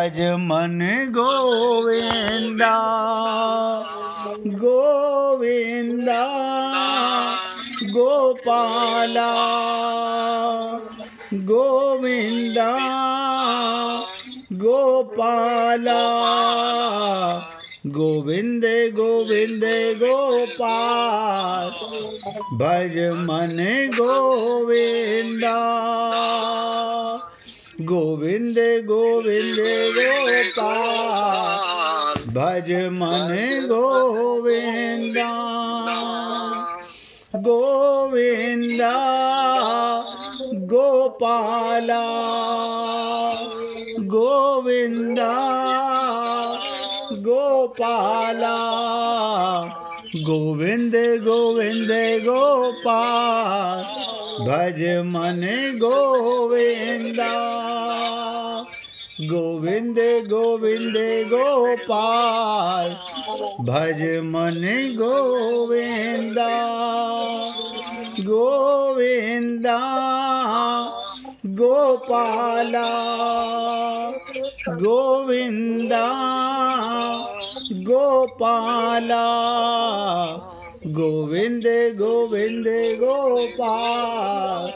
भज मन गोविंदा गोविंदा गोपाला गोविंदा गोपाला गोविंद गोविंद गोपाल भज मन गोविंदा गोविंद गोविंद गोपाल भज मन गोविंदा गोविंदा गोपाला गोविंदा गोपाला गोविंद गोविंद गोपाल भज मन गोविंदा गोविंद गोविंद गोपाल भज मन गोविंदा गोविंदा गोपाला गोविंदा गोपाला गोविंद गोविंद गोपाल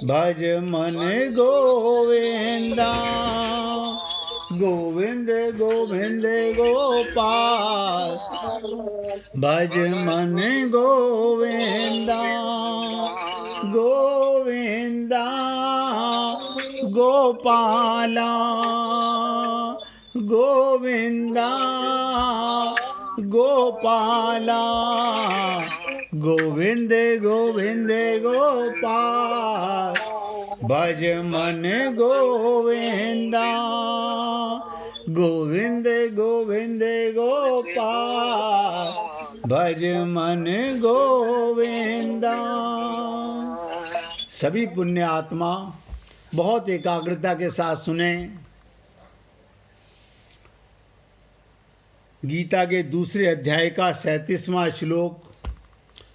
भज मन गोविंदा गोविंद गोविंद गोपाल भज मन गोविंदा गोविंदा गोपाला गोविंदा गोपाला गोविंद गोविंद गोपाल भज मन गोविंदा गोविंद गोविंद गोपाल भज मन गोविंदा। सभी पुण्य आत्मा बहुत एकाग्रता के साथ सुने। गीता के दूसरे अध्याय का 37वां श्लोक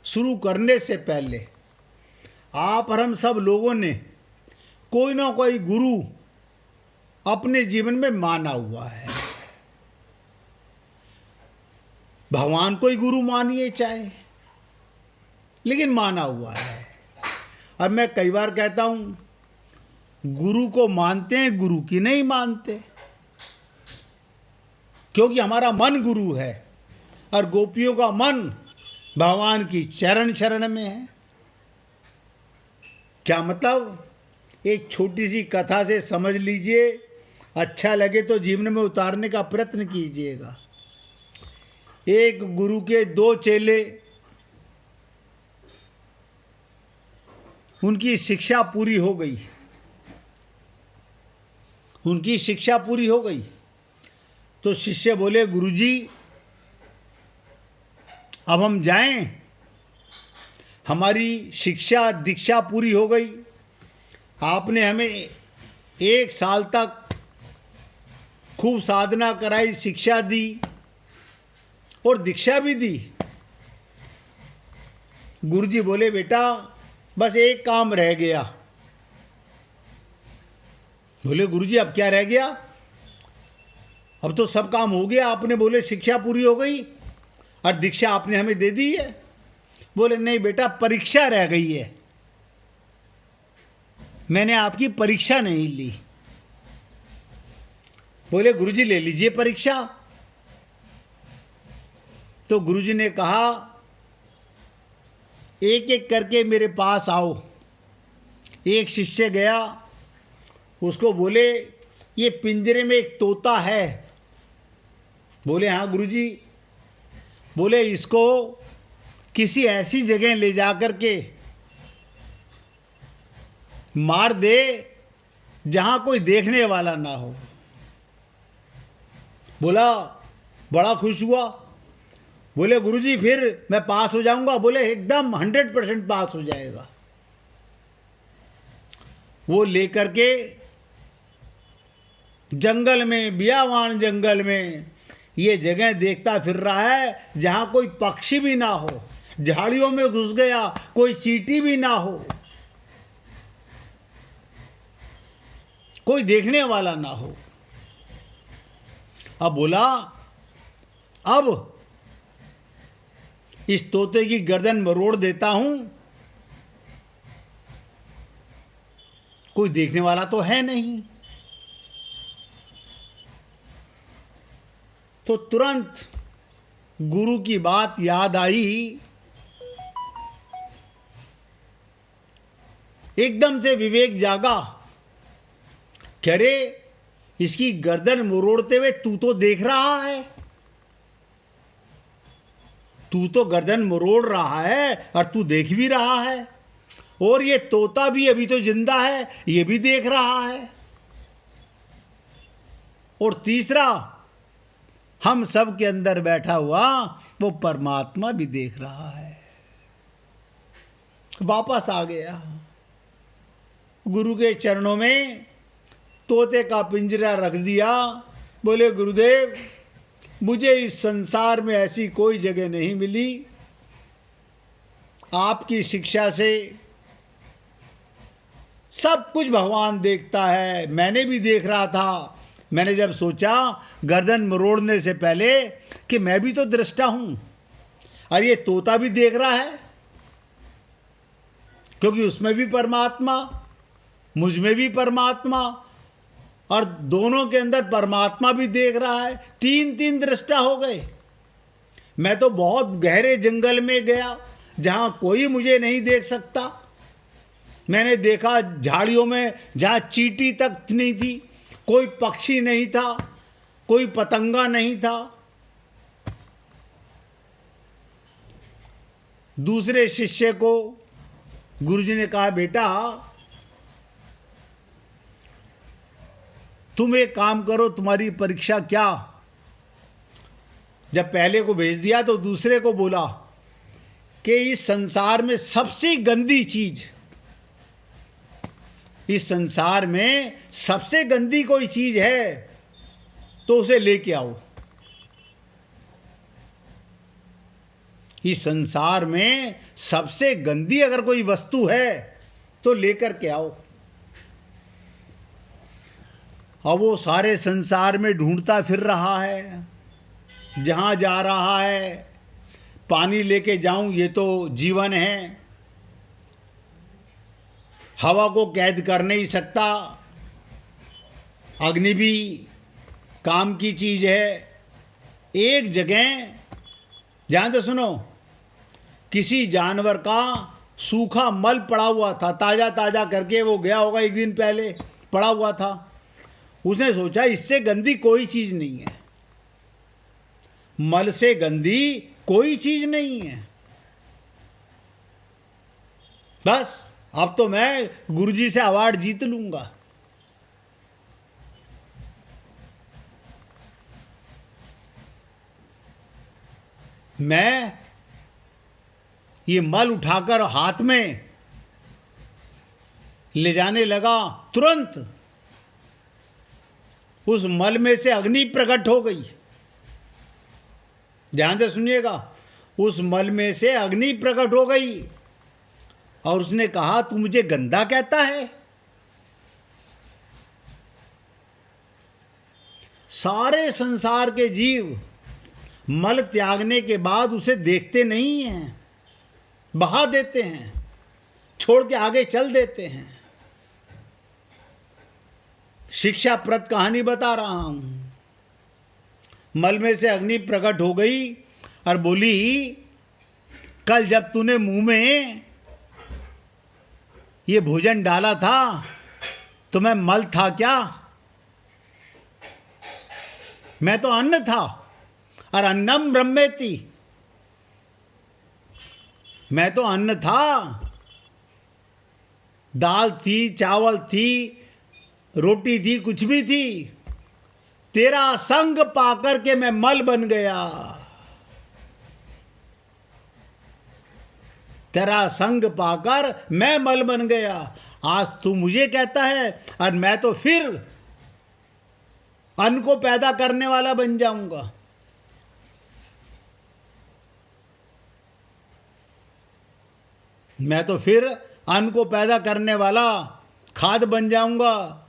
शुरू करने से पहले आप और हम सब लोगों ने कोई ना कोई गुरु अपने जीवन में माना हुआ है। भगवान को ही गुरु मानिए चाहे, लेकिन माना हुआ है। अब मैं कई बार कहता हूँ, गुरु को मानते हैं, गुरु की नहीं मानते, क्योंकि हमारा मन गुरु है और गोपियों का मन भगवान की चरण शरण में है। क्या मतलब? एक छोटी सी कथा से समझ लीजिए, अच्छा लगे तो जीवन में उतारने का प्रयत्न कीजिएगा। एक गुरु के 2 चेले, उनकी शिक्षा पूरी हो गई, उनकी शिक्षा पूरी हो गई तो शिष्य बोले, गुरुजी अब हम जाएं, हमारी शिक्षा दीक्षा पूरी हो गई, आपने हमें 1 साल तक खूब साधना कराई, शिक्षा दी और दीक्षा भी दी। गुरुजी बोले, बेटा बस एक काम रह गया। बोले, गुरुजी अब क्या रह गया? अब तो सब काम हो गया, आपने बोले शिक्षा पूरी हो गई और दीक्षा आपने हमें दे दी है। बोले, नहीं बेटा, परीक्षा रह गई है, मैंने आपकी परीक्षा नहीं ली। बोले, गुरुजी ले लीजिए परीक्षा। तो गुरुजी ने कहा, एक एक करके मेरे पास आओ। एक शिष्य गया, उसको बोले, ये पिंजरे में एक तोता है। बोले, हाँ गुरुजी। बोले, इसको किसी ऐसी जगह ले जा कर के मार दे जहां कोई देखने वाला ना हो। बोला, बड़ा खुश हुआ। बोले, गुरुजी फिर मैं पास हो जाऊंगा? बोले, एकदम 100% पास हो जाएगा। वो लेकर के जंगल में, बियावान जंगल में ये जगह देखता फिर रहा है जहां कोई पक्षी भी ना हो, झाड़ियों में घुस गया, कोई चींटी भी ना हो, कोई देखने वाला ना हो। अब बोला, अब इस तोते की गर्दन मरोड़ देता हूं, कोई देखने वाला तो है नहीं। तो तुरंत गुरु की बात याद आई, एकदम से विवेक जागा। कह रे, इसकी गर्दन मरोड़ते हुए तू तो देख रहा है, तू तो गर्दन मरोड़ रहा है और तू देख भी रहा है, और ये तोता भी अभी तो जिंदा है, ये भी देख रहा है, और तीसरा हम सब के अंदर बैठा हुआ वो परमात्मा भी देख रहा है। वापस आ गया गुरु के चरणों में, तोते का पिंजरा रख दिया। बोले, गुरुदेव, मुझे इस संसार में ऐसी कोई जगह नहीं मिली, आपकी शिक्षा से सब कुछ भगवान देखता है, मैंने भी देख रहा था। मैंने जब सोचा गर्दन मरोड़ने से पहले कि मैं भी तो दृष्टा हूं, और ये तोता भी देख रहा है, क्योंकि उसमें भी परमात्मा, मुझ में भी परमात्मा, और दोनों के अंदर परमात्मा भी देख रहा है। तीन तीन दृष्टा हो गए। मैं तो बहुत गहरे जंगल में गया जहां कोई मुझे नहीं देख सकता। मैंने देखा झाड़ियों में जहां चींटी तक नहीं थी, कोई पक्षी नहीं था, कोई पतंगा नहीं था। दूसरे शिष्य को गुरुजी ने कहा, बेटा तुम एक काम करो, तुम्हारी परीक्षा क्या। जब पहले को भेज दिया तो दूसरे को बोला कि इस संसार में सबसे गंदी चीज, इस संसार में सबसे गंदी कोई चीज है तो उसे लेके आओ। इस संसार में सबसे गंदी अगर कोई वस्तु है तो लेकर के आओ। अब वो सारे संसार में ढूंढता फिर रहा है, जहां जा रहा है। पानी लेके जाऊं, ये तो जीवन है, हवा को कैद कर नहीं सकता, अग्नि भी काम की चीज है। एक जगह, ध्यान से सुनो, किसी जानवर का सूखा मल पड़ा हुआ था, ताजा ताजा करके वो गया होगा, एक दिन पहले पड़ा हुआ था। उसने सोचा इससे गंदी कोई चीज नहीं है, मल से गंदी कोई चीज नहीं है, बस अब तो मैं गुरुजी से अवार्ड जीत लूंगा। मैं ये मल उठाकर हाथ में ले जाने लगा, तुरंत उस मल में से अग्नि प्रकट हो गई। ध्यान से सुनिएगा, उस मल में से अग्नि प्रकट हो गई और उसने कहा, तू मुझे गंदा कहता है। सारे संसार के जीव मल त्यागने के बाद उसे देखते नहीं हैं, बहा देते हैं, छोड़ के आगे चल देते हैं। शिक्षाप्रद कहानी बता रहा हूं। मल में से अग्नि प्रकट हो गई और बोली, कल जब तूने मुंह में ये भोजन डाला था तो मैं मल था क्या? मैं तो अन्न था, और अन्नम ब्रह्मेति, मैं तो अन्न था। दाल थी, चावल थी, रोटी थी, कुछ भी थी। तेरा संग पाकर के मैं मल बन गया, तेरा संग पाकर मैं मल बन गया। आज तू मुझे कहता है और मैं तो फिर अन्न को पैदा करने वाला बन जाऊंगा। मैं तो फिर अन्न को पैदा करने वाला खाद बन जाऊंगा।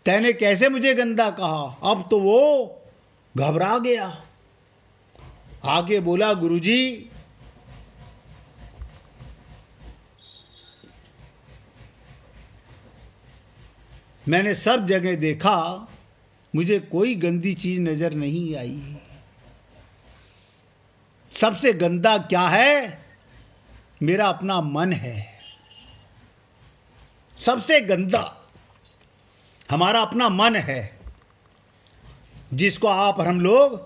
तैने कैसे मुझे गंदा कहा? अब तो वो घबरा गया, आगे बोला, गुरुजी मैंने सब जगह देखा, मुझे कोई गंदी चीज नजर नहीं आई। सबसे गंदा क्या है? मेरा अपना मन है। सबसे गंदा हमारा अपना मन है, जिसको आप और हम लोग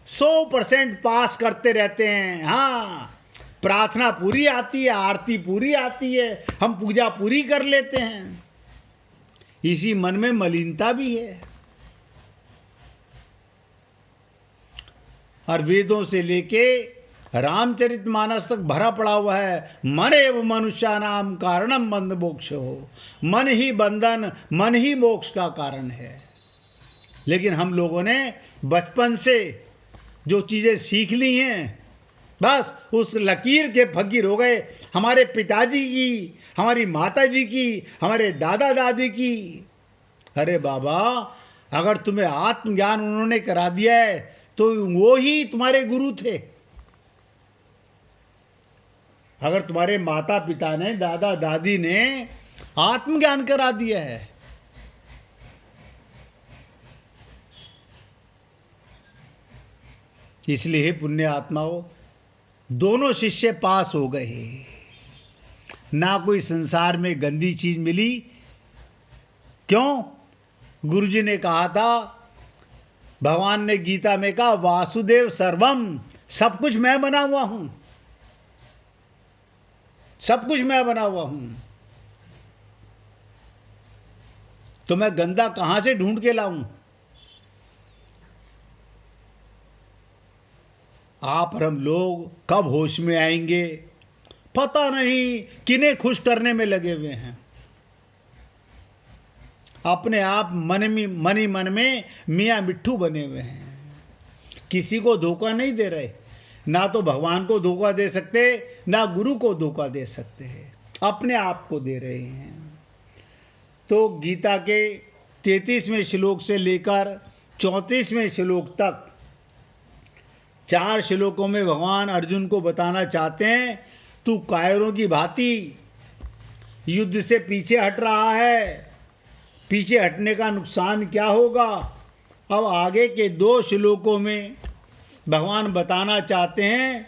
100% पास करते रहते हैं। हाँ, प्रार्थना पूरी आती है, आरती पूरी आती है, हम पूजा पूरी कर लेते हैं। इसी मन में मलिनता भी है। और वेदों से लेके रामचरितमानस तक भरा पड़ा हुआ है, मन एव मनुष्यानाम कारणम बंध मोक्ष हो। मन ही बंधन, मन ही मोक्ष का कारण है। लेकिन हम लोगों ने बचपन से जो चीजें सीख ली हैं, बस उस लकीर के फकीर हो गए। हमारे पिताजी की, हमारी माताजी की, हमारे दादा दादी की। अरे बाबा, अगर तुम्हें आत्मज्ञान उन्होंने करा दिया है तो वो ही तुम्हारे गुरु थे। अगर तुम्हारे माता पिता ने, दादा दादी ने आत्मज्ञान करा दिया है, इसलिए पुण्य आत्माओं, दोनों शिष्य पास हो गए। ना कोई संसार में गंदी चीज मिली। क्यों? गुरुजी ने कहा था, भगवान ने गीता में कहा, वासुदेव सर्वम, सब कुछ मैं बना हुआ हूं, सब कुछ मैं बना हुआ हूं। तो मैं गंदा कहां से ढूंढ के लाऊं? आप और हम लोग कब होश में आएंगे पता नहीं, किन्हें खुश करने में लगे हुए हैं। अपने आप मन ही मन में मियाँ मिट्ठू बने हुए हैं। किसी को धोखा नहीं दे रहे, ना तो भगवान को धोखा दे सकते, ना गुरु को धोखा दे सकते हैं, अपने आप को दे रहे हैं। तो गीता के 33वें श्लोक से लेकर 34वें श्लोक तक 4 श्लोकों में भगवान अर्जुन को बताना चाहते हैं, तू कायरों की भांति युद्ध से पीछे हट रहा है, पीछे हटने का नुकसान क्या होगा। अब आगे के 2 श्लोकों में भगवान बताना चाहते हैं,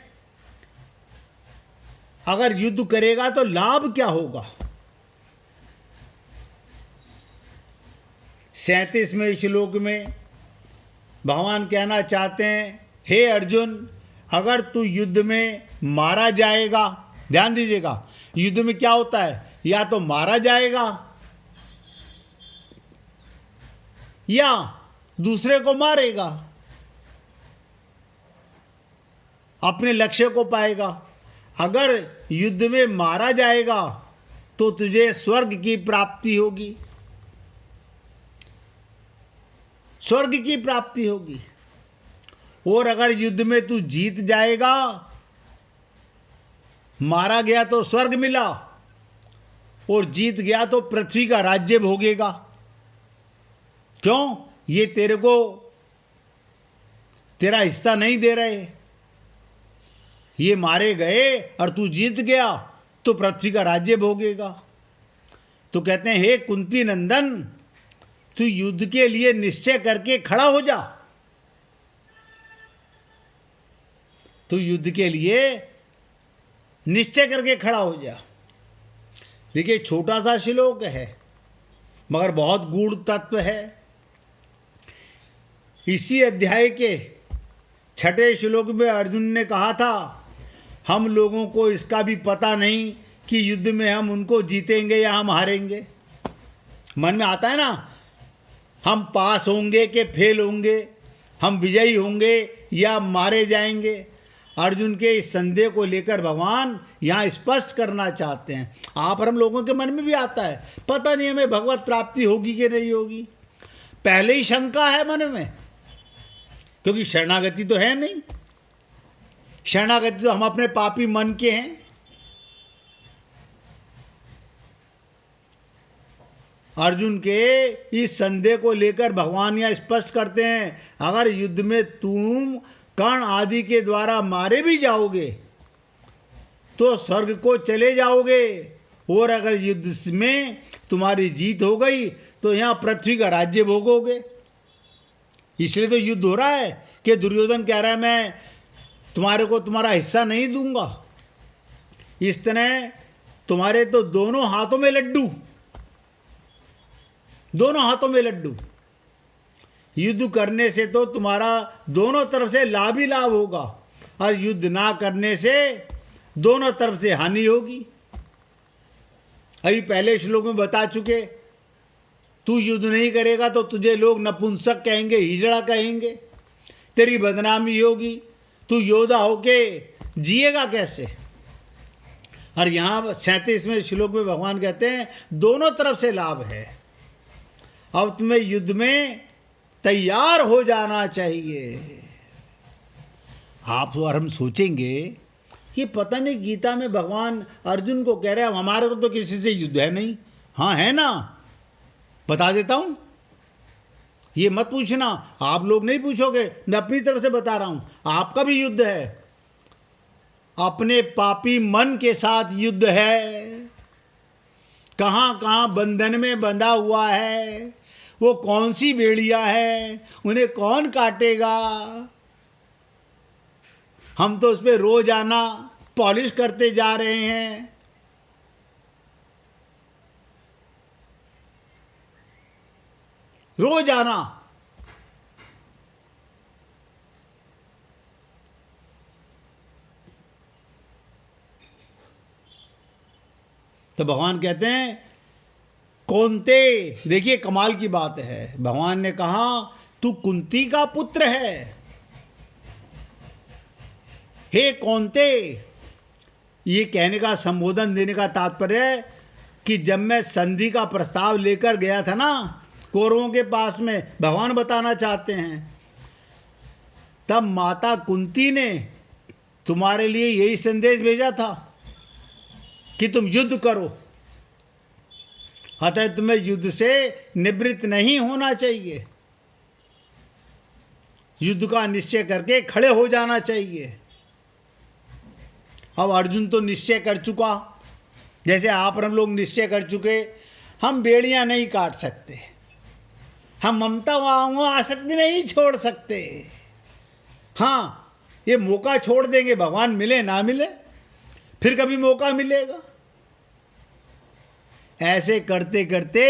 अगर युद्ध करेगा तो लाभ क्या होगा। 37वें श्लोक में भगवान कहना चाहते हैं, हे अर्जुन, अगर तू युद्ध में मारा जाएगा, ध्यान दीजिएगा, युद्ध में क्या होता है, या तो मारा जाएगा या दूसरे को मारेगा, अपने लक्ष्य को पाएगा। अगर युद्ध में मारा जाएगा तो तुझे स्वर्ग की प्राप्ति होगी, स्वर्ग की प्राप्ति होगी। और अगर युद्ध में तू जीत जाएगा, मारा गया तो स्वर्ग मिला, और जीत गया तो पृथ्वी का राज्य भोगेगा। क्यों? ये तेरे को तेरा हिस्सा नहीं दे रहे। ये मारे गए और तू जीत गया तो पृथ्वी का राज्य भोगेगा। तो कहते हैं, हे कुंती नंदन, तू युद्ध के लिए निश्चय करके खड़ा हो जा। तू युद्ध के लिए निश्चय करके खड़ा हो जा। देखिए, छोटा सा श्लोक है मगर बहुत गूढ़ तत्व है। इसी अध्याय के 6ठे श्लोक में अर्जुन ने कहा था, हम लोगों को इसका भी पता नहीं कि युद्ध में हम उनको जीतेंगे या हम हारेंगे। मन में आता है ना, हम पास होंगे कि फेल होंगे, हम विजयी होंगे या मारे जाएंगे। अर्जुन के इस संदेह को लेकर भगवान यहाँ स्पष्ट करना चाहते हैं। आप और हम लोगों के मन में भी आता है, पता नहीं हमें भगवत प्राप्ति होगी कि नहीं होगी। पहले ही शंका है मन में, क्योंकि शरणागति तो है नहीं। शरणागति तो हम अपने पापी मन के हैं। अर्जुन के इस संदेह को लेकर भगवान यहाँ स्पष्ट करते हैं, अगर युद्ध में तुम कर्ण आदि के द्वारा मारे भी जाओगे तो स्वर्ग को चले जाओगे, और अगर युद्ध में तुम्हारी जीत हो गई तो यहाँ पृथ्वी का राज्य भोगोगे। इसलिए तो युद्ध हो रहा है कि दुर्योधन कह रहा है मैं तुम्हारे को तुम्हारा हिस्सा नहीं दूंगा। इस तरह तुम्हारे तो दोनों हाथों में लड्डू, दोनों हाथों में लड्डू। युद्ध करने से तो तुम्हारा दोनों तरफ से लाभ ही लाभ होगा, और युद्ध ना करने से दोनों तरफ से हानि होगी। अभी पहले श्लोक में बता चुके, तू युद्ध नहीं करेगा तो तुझे लोग नपुंसक कहेंगे, हिजड़ा कहेंगे, तेरी बदनामी होगी, तू योद्धा होके जिएगा कैसे। और यहाँ 37वें श्लोक में भगवान कहते हैं दोनों तरफ से लाभ है। अब तुम्हें युद्ध में तैयार हो जाना चाहिए। आप और हम सोचेंगे ये पता नहीं गीता में भगवान अर्जुन को कह रहे हैं हमारे को तो किसी से युद्ध है नहीं। हाँ है ना, बता देता हूं, ये मत पूछना, आप लोग नहीं पूछोगे, मैं अपनी तरफ से बता रहा हूं, आपका भी युद्ध है, अपने पापी मन के साथ युद्ध है। कहाँ कहाँ बंधन में बंधा हुआ है, वो कौन सी बेड़ियां हैं, उन्हें कौन काटेगा। हम तो उस पर रोजाना पॉलिश करते जा रहे हैं। रोजाना तो भगवान कहते हैं कौन्ते, देखिए कमाल की बात है, भगवान ने कहा तू कुंती का पुत्र है। हे कौन्ते, ये कहने का संबोधन देने का तात्पर्य है कि जब मैं संधि का प्रस्ताव लेकर गया था ना कौरवों के पास में, भगवान बताना चाहते हैं, तब माता कुंती ने तुम्हारे लिए यही संदेश भेजा था कि तुम युद्ध करो। अतः तुम्हें युद्ध से निवृत्त नहीं होना चाहिए, युद्ध का निश्चय करके खड़े हो जाना चाहिए। अब अर्जुन तो निश्चय कर चुका, जैसे आप और हम लोग निश्चय कर चुके, हम बेड़ियां नहीं काट सकते, हम ममता आसक्ति नहीं छोड़ सकते। हाँ, ये मौका छोड़ देंगे, भगवान मिले ना मिले, फिर कभी मौका मिलेगा। ऐसे करते करते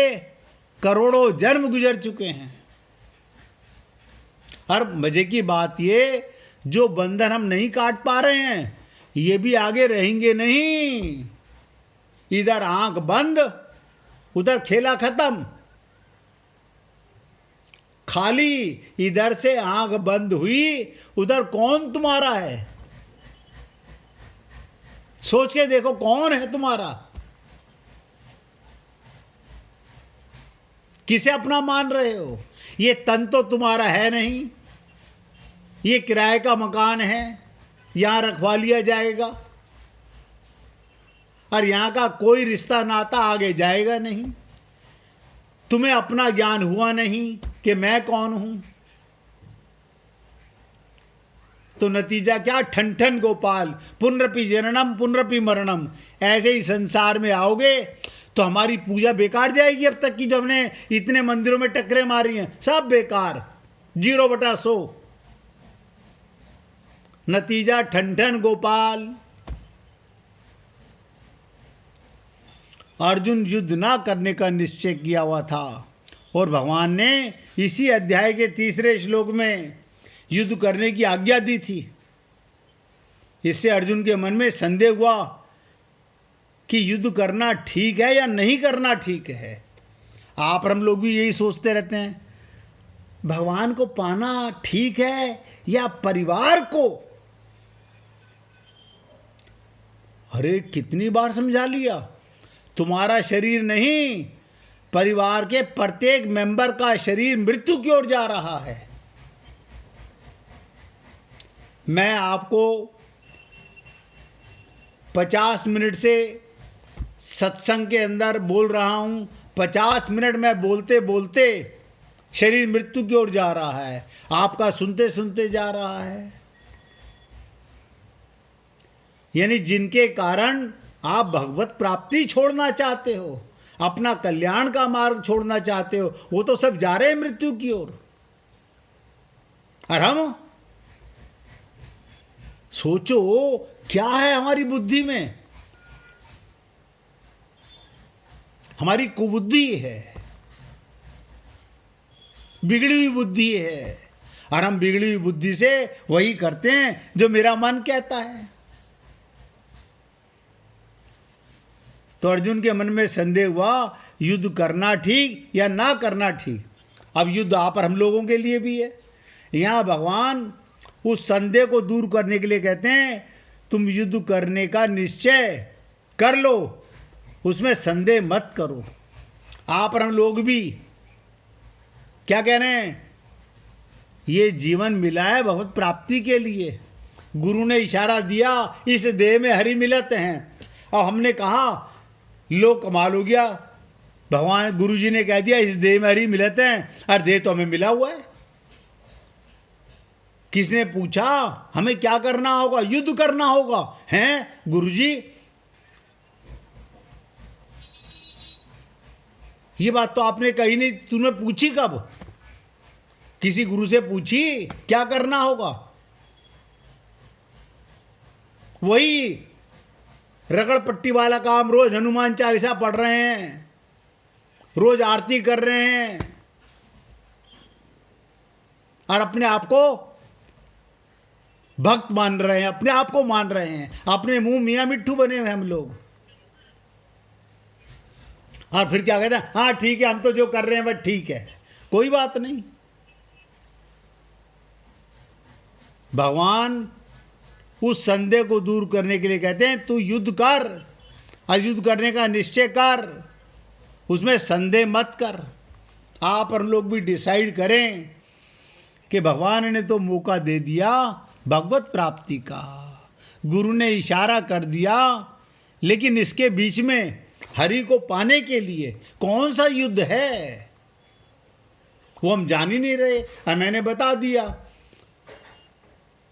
करोड़ों जन्म गुजर चुके हैं। और मजे की बात ये, जो बंधन हम नहीं काट पा रहे हैं ये भी आगे रहेंगे नहीं। इधर आंख बंद, उधर खेला खत्म। खाली इधर से आंख बंद हुई, उधर कौन तुम्हारा है, सोच के देखो कौन है तुम्हारा, किसे अपना मान रहे हो। ये तन तो तुम्हारा है नहीं, ये किराए का मकान है, यहां रखवा लिया जाएगा, और यहां का कोई रिश्ता नाता आगे जाएगा नहीं। तुम्हें अपना ज्ञान हुआ नहीं कि मैं कौन हूं, तो नतीजा क्या, ठन ठन गोपाल, पुनरपि जननम पुनरपि मरणम। ऐसे ही संसार में आओगे तो हमारी पूजा बेकार जाएगी। अब तक की जो हमने इतने मंदिरों में टक्करें मारी हैं सब बेकार, 0/100। नतीजा ठन ठन गोपाल। अर्जुन युद्ध ना करने का निश्चय किया हुआ था, और भगवान ने इसी अध्याय के 3 श्लोक में युद्ध करने की आज्ञा दी थी। इससे अर्जुन के मन में संदेह हुआ कि युद्ध करना ठीक है या नहीं करना ठीक है। आप और हम लोग भी यही सोचते रहते हैं, भगवान को पाना ठीक है या परिवार को। अरे कितनी बार समझा लिया, तुम्हारा शरीर नहीं, परिवार के प्रत्येक मेंबर का शरीर मृत्यु की ओर जा रहा है। मैं आपको 50 मिनट से सत्संग के अंदर बोल रहा हूं, 50 मिनट में बोलते बोलते शरीर मृत्यु की ओर जा रहा है, आपका सुनते सुनते जा रहा है। यानी जिनके कारण आप भगवत प्राप्ति छोड़ना चाहते हो, अपना कल्याण का मार्ग छोड़ना चाहते हो, वो तो सब जा रहे हैं मृत्यु की ओर। और हम सोचो क्या है हमारी बुद्धि में, हमारी कुबुद्धि है, बिगड़ी हुई बुद्धि है, और हम बिगड़ी हुई बुद्धि से वही करते हैं जो मेरा मन कहता है। तो अर्जुन के मन में संदेह हुआ, युद्ध करना ठीक या ना करना ठीक। अब युद्ध आप और हम लोगों के लिए भी है। यहाँ भगवान उस संदेह को दूर करने के लिए कहते हैं, तुम युद्ध करने का निश्चय कर लो, उसमें संदेह मत करो। आप और हम लोग भी क्या कह रहे हैं, ये जीवन मिला है भगवत प्राप्ति के लिए। गुरु ने इशारा दिया, इस देह में हरि मिलत हैं, और हमने कहा लो कमाल हो गया, भगवान गुरु जी ने कह दिया इस देह में हरि मिलते हैं, और देह तो हमें मिला हुआ है। किसने पूछा हमें क्या करना होगा? युद्ध करना होगा। हैं गुरु जी, ये बात तो आपने कही नहीं, तूने पूछी कब? किसी गुरु से पूछी क्या करना होगा? वही रगड़ पट्टी वाला काम, रोज हनुमान चालीसा पढ़ रहे हैं, रोज आरती कर रहे हैं, और अपने आप को भक्त मान रहे हैं, अपने आप को मान रहे हैं, अपने मुंह मियां मिट्ठू बने हुए हम लोग। और फिर क्या कहते हैं, हाँ ठीक है हम तो जो कर रहे हैं वह ठीक है, कोई बात नहीं। भगवान उस संदेह को दूर करने के लिए कहते हैं तू युद्ध कर, और युद्ध करने का निश्चय कर, उसमें संदेह मत कर। आप और लोग भी डिसाइड करें कि भगवान ने तो मौका दे दिया भगवत प्राप्ति का, गुरु ने इशारा कर दिया, लेकिन इसके बीच में हरि को पाने के लिए कौन सा युद्ध है वो हम जान ही नहीं रहे। और मैंने बता दिया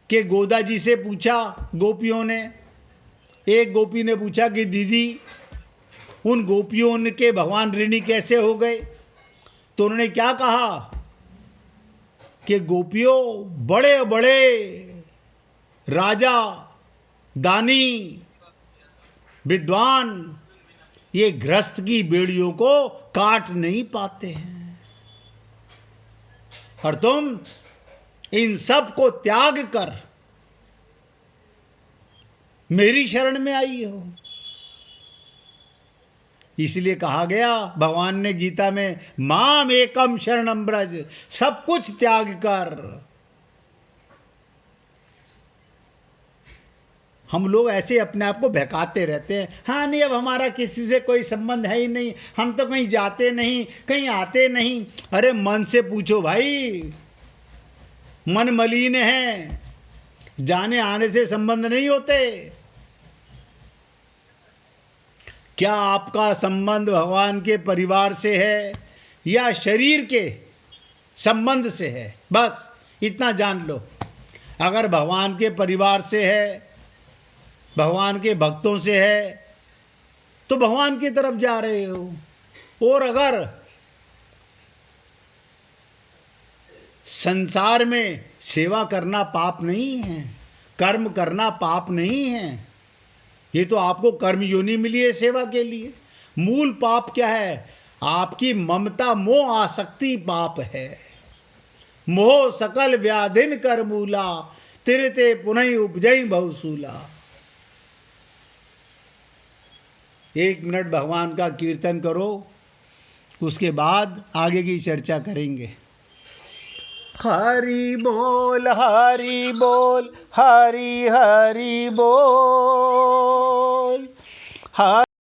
कि गोदा जी से पूछा गोपियों ने, एक गोपी ने पूछा कि दीदी उन गोपियों के भगवान ऋणी कैसे हो गए? तो उन्होंने क्या कहा कि गोपियों बड़े बड़े राजा, दानी, विद्वान ये गृहस्थ की बेड़ियों को काट नहीं पाते हैं, और तुम इन सब को त्याग कर मेरी शरण में आई हो। इसलिए कहा गया भगवान ने गीता में, माम एकम शरणम ब्रज, सब कुछ त्याग कर। हम लोग ऐसे अपने आप को बहकाते रहते हैं, हाँ नहीं अब हमारा किसी से कोई संबंध है ही नहीं, हम तो कहीं जाते नहीं, कहीं आते नहीं। अरे मन से पूछो भाई, मन मलिन है, जाने आने से संबंध नहीं होते। क्या आपका संबंध भगवान के परिवार से है या शरीर के संबंध से है? बस इतना जान लो। अगर भगवान के परिवार से है, भगवान के भक्तों से है, तो भगवान की तरफ जा रहे हो। और अगर संसार में सेवा करना पाप नहीं है, कर्म करना पाप नहीं है, ये तो आपको कर्म योनि मिली है सेवा के लिए। मूल पाप क्या है? आपकी ममता मोह आसक्ति पाप है। मोह सकल व्याधिन कर मूला, तिरते पुनः उपजई बहुसूला। 1 मिनट भगवान का कीर्तन करो, उसके बाद आगे की चर्चा करेंगे। हरि बोल हरि बोल, हरि हरि बोल, हरि